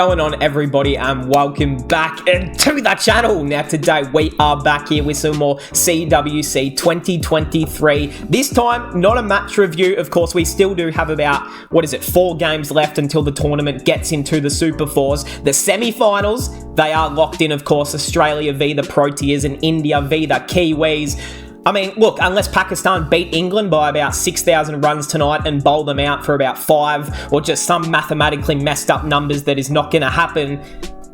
Going on, everybody, and welcome back to the channel. Now today we are back here with some more CWC 2023. This time not a match review. Of course, we still do have about 4 games left until the tournament gets into the Super Fours. The semi-finals, they are locked in. Of course, Australia v the Proteas and India v the Kiwis. I mean, look, unless Pakistan beat England by about 6,000 runs tonight and bowl them out for about 5, or just some mathematically messed up numbers that is not going to happen,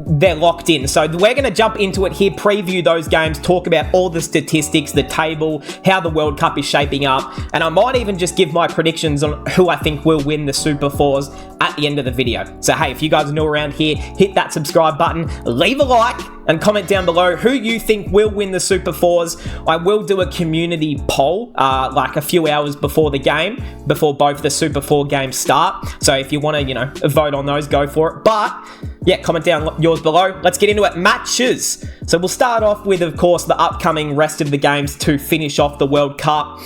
they're locked in. So we're going to jump into it here, preview those games, talk about all the statistics, the table, how the World Cup is shaping up, and I might even just give my predictions on who I think will win the Super Fours at the end of the video. So hey, if you guys are new around here, hit that subscribe button, leave a like, and comment down below who you think will win the Super Fours. I will do a community poll like a few hours before the game, before both the Super 4 games start. So if you want to, vote on those, go for it. But yeah, comment down yours below. Let's get into it. Matches. So we'll start off with, of course, the upcoming rest of the games to finish off the World Cup.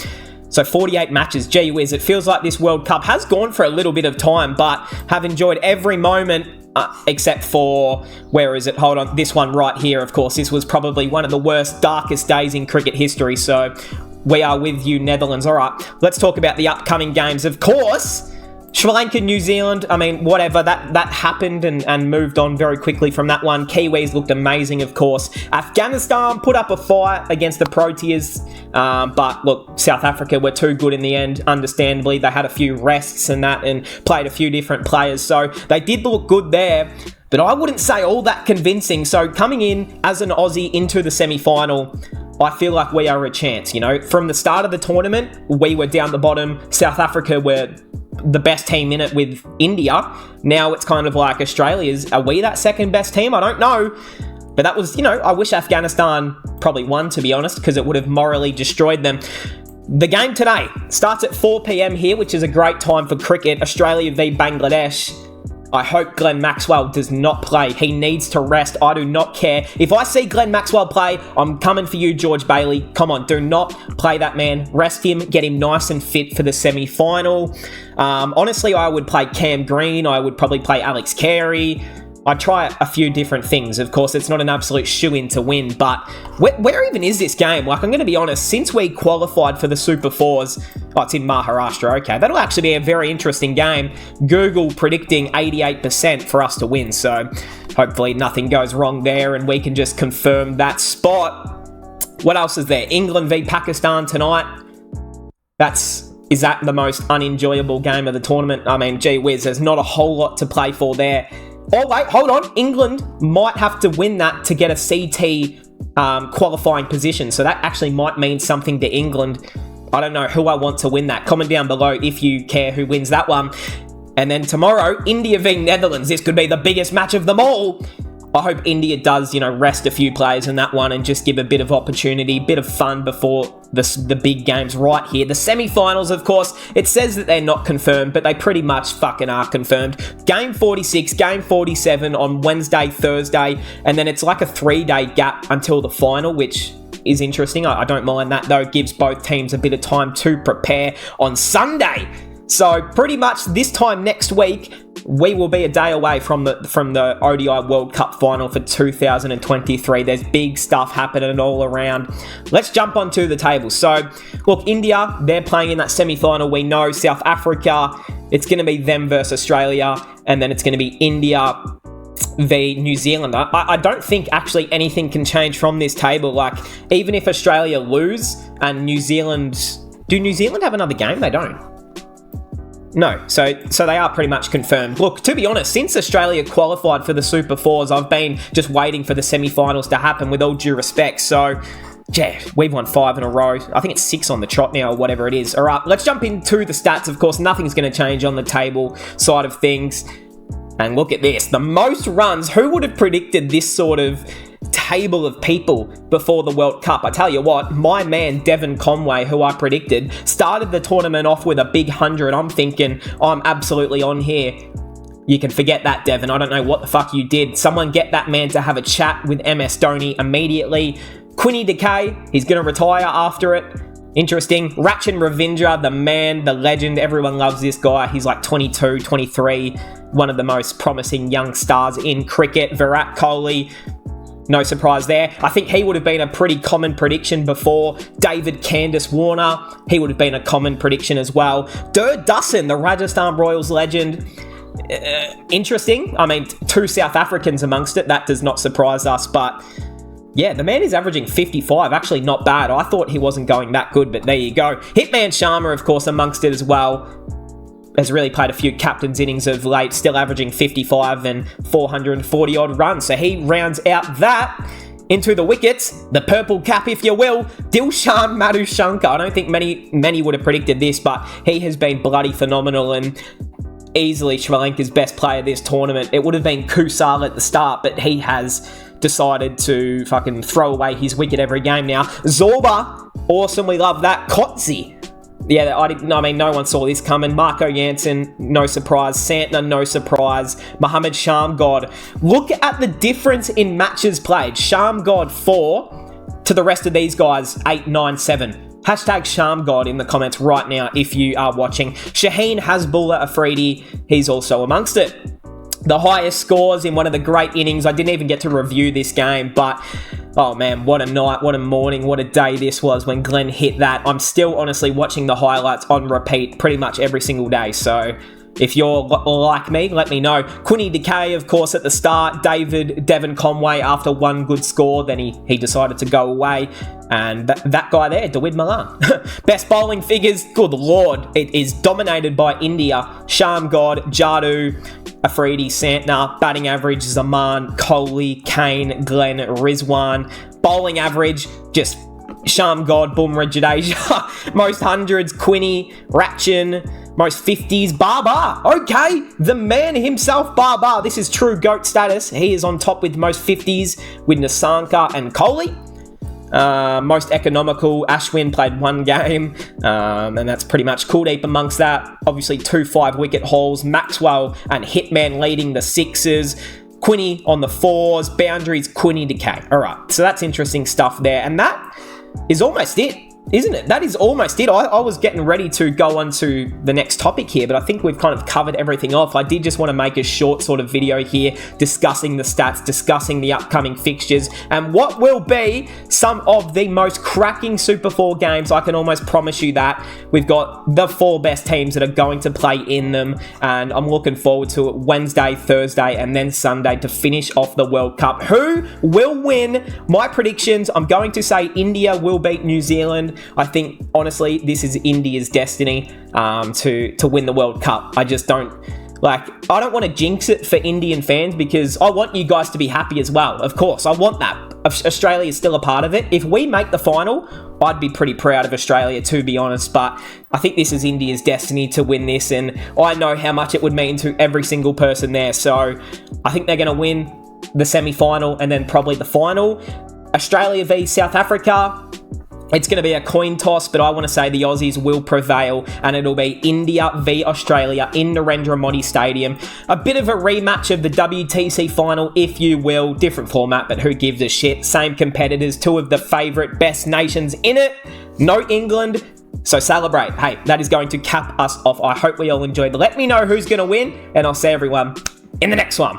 So 48 matches. Gee whiz, it feels like this World Cup has gone for a little bit of time, but have enjoyed every moment except for, where is it? Hold on, this one right here, of course. This was probably one of the worst, darkest days in cricket history. So we are with you, Netherlands. All right, let's talk about the upcoming games. Of course, Sri Lanka, New Zealand, I mean, whatever, that happened and moved on very quickly from that one. Kiwis looked amazing, of course. Afghanistan put up a fight against the Proteas, but look, South Africa were too good in the end, understandably. They had a few rests and that, and played a few different players, so they did look good there, but I wouldn't say all that convincing. So coming in as an Aussie into the semi-final, I feel like we are a chance, From the start of the tournament, we were down the bottom. South Africa were the best team in it with India. Now it's kind of like are we that second best team? I don't know. But that was, I wish Afghanistan probably won, to be honest, because it would have morally destroyed them. The game today starts at 4 p.m. here, which is a great time for cricket. Australia v Bangladesh. I hope Glenn Maxwell does not play. He needs to rest. I do not care. If I see Glenn Maxwell play, I'm coming for you, George Bailey. Come on, do not play that man. Rest him. Get him nice and fit for the semi-final. Honestly, I would play Cam Green. I would probably play Alex Carey. I'd try a few different things. Of course, it's not an absolute shoo-in to win, but where even is this game? Like, I'm going to be honest, since we qualified for the Super Fours, it's in Maharashtra, okay, that'll actually be a very interesting game. Google predicting 88% for us to win, so hopefully nothing goes wrong there and we can just confirm that spot. What else is there? England v Pakistan tonight. Is that the most unenjoyable game of the tournament? I mean, gee whiz, there's not a whole lot to play for there. Oh, wait, hold on. England might have to win that to get a CT qualifying position. So that actually might mean something to England. I don't know who I want to win that. Comment down below if you care who wins that one. And then tomorrow, India v Netherlands. This could be the biggest match of them all. I hope India does, rest a few players in that one and just give a bit of opportunity, bit of fun before the big games right here. The semi-finals, of course, it says that they're not confirmed, but they pretty much fucking are confirmed. Game 46, Game 47 on Wednesday, Thursday, and then it's like a 3-day gap until the final, which is interesting. I don't mind that, though. It gives both teams a bit of time to prepare on Sunday. So pretty much this time next week, we will be a day away from the ODI World Cup final for 2023. There's big stuff happening all around. Let's jump onto the table. So, look, India, they're playing in that semi-final. We know South Africa, it's going to be them versus Australia, and then it's going to be India v New Zealand. I don't think actually anything can change from this table. Like, even if Australia lose and New Zealand... Do New Zealand have another game? They don't. No, so they are pretty much confirmed. Look, to be honest, since Australia qualified for the Super Fours, I've been just waiting for the semi-finals to happen, with all due respect. So, yeah, we've won 5 in a row. I think it's 6 on the trot now, or whatever it is. All right, let's jump into the stats. Of course, nothing's going to change on the table side of things. And look at this. The most runs. Who would have predicted this sort of table of people before the World Cup? I tell you what, my man Devon Conway, who I predicted, started the tournament off with a big 100. I'm thinking, I'm absolutely on here. You can forget that, Devon. I don't know what the fuck you did. Someone get that man to have a chat with MS Dhoni immediately. Quinny Decay, he's going to retire after it. Interesting. Rachin Ravindra, the man, the legend. Everyone loves this guy. He's like 22, 23. one of the most promising young stars in cricket. Virat Kohli, no surprise there. I think he would have been a pretty common prediction before. David Candace Warner, he would have been a common prediction as well. Dur Dussin, the Rajasthan Royals legend. Interesting. I mean, 2 South Africans amongst it. That does not surprise us. But yeah, the man is averaging 55. Actually, not bad. I thought he wasn't going that good, but there you go. Hitman Sharma, of course, amongst it as well. Has really played a few captain's innings of late, still averaging 55 and 440 odd runs. So he rounds out that. Into the wickets, the purple cap, if you will, Dilshan Madhushankar. I don't think many would have predicted this, but he has been bloody phenomenal and easily Sri Lanka's best player this tournament. It would have been Kusal at the start, but he has decided to fucking throw away his wicket every game now. Zorba, awesome, we love that. Kotze. Yeah, I mean, no one saw this coming. Marco Jansen, no surprise. Santner, no surprise. Mohammad Shamgod. Look at the difference in matches played. Shamgod 4 to the rest of these guys 8, 9, 7. Hashtag Shamgod in the comments right now if you are watching. Shaheen Hasbulla Afridi, he's also amongst it. The highest scores in one of the great innings. I didn't even get to review this game, but oh man, what a night, what a morning, what a day this was when Glenn hit that. I'm still honestly watching the highlights on repeat pretty much every single day. So if you're like me, let me know. Quinny Decay, of course, at the start. Devon Conway, after one good score, then he decided to go away. And that guy there, Dawid Malan. Best bowling figures, good lord. It is dominated by India. Shamgod, Jadu, Afridi, Santner. Batting average, Zaman, Kohli, Kane, Glenn, Rizwan. Bowling average, just Shamgod, Bumrah, Jadeja. Most hundreds, Quinny, Ratchin. Most 50s, Barber. Okay, the man himself, Barber. This is true GOAT status. He is on top with most 50s with Nasanka and Kohli. Most economical, Ashwin played 1 game, and that's pretty much Kuldeep amongst that. Obviously, 2 5-wicket hauls. Maxwell and Hitman leading the 6s. Quinny on the 4s. Boundaries, Quinny Decay. All right, so that's interesting stuff there, and that is almost it. Isn't it? That is almost it. I was getting ready to go on to the next topic here, but I think we've kind of covered everything off. I did just want to make a short sort of video here discussing the stats, discussing the upcoming fixtures, and what will be some of the most cracking Super 4 games. I can almost promise you that. We've got the 4 best teams that are going to play in them, and I'm looking forward to it. Wednesday, Thursday, and then Sunday to finish off the World Cup. Who will win? My predictions, I'm going to say India will beat New Zealand. I think, honestly, this is India's destiny to win the World Cup. I just don't, I don't want to jinx it for Indian fans because I want you guys to be happy as well. Of course, I want that. Australia is still a part of it. If we make the final, I'd be pretty proud of Australia, to be honest, but I think this is India's destiny to win this, and I know how much it would mean to every single person there, so I think they're going to win the semi-final and then probably the final. Australia v South Africa, it's going to be a coin toss, but I want to say the Aussies will prevail, and it'll be India v Australia in Narendra Modi Stadium. A bit of a rematch of the WTC final, if you will. Different format, but who gives a shit? Same competitors, 2 of the favourite best nations in it. No England, so celebrate. Hey, that is going to cap us off. I hope we all enjoyed. Let me know who's going to win, and I'll see everyone in the next one.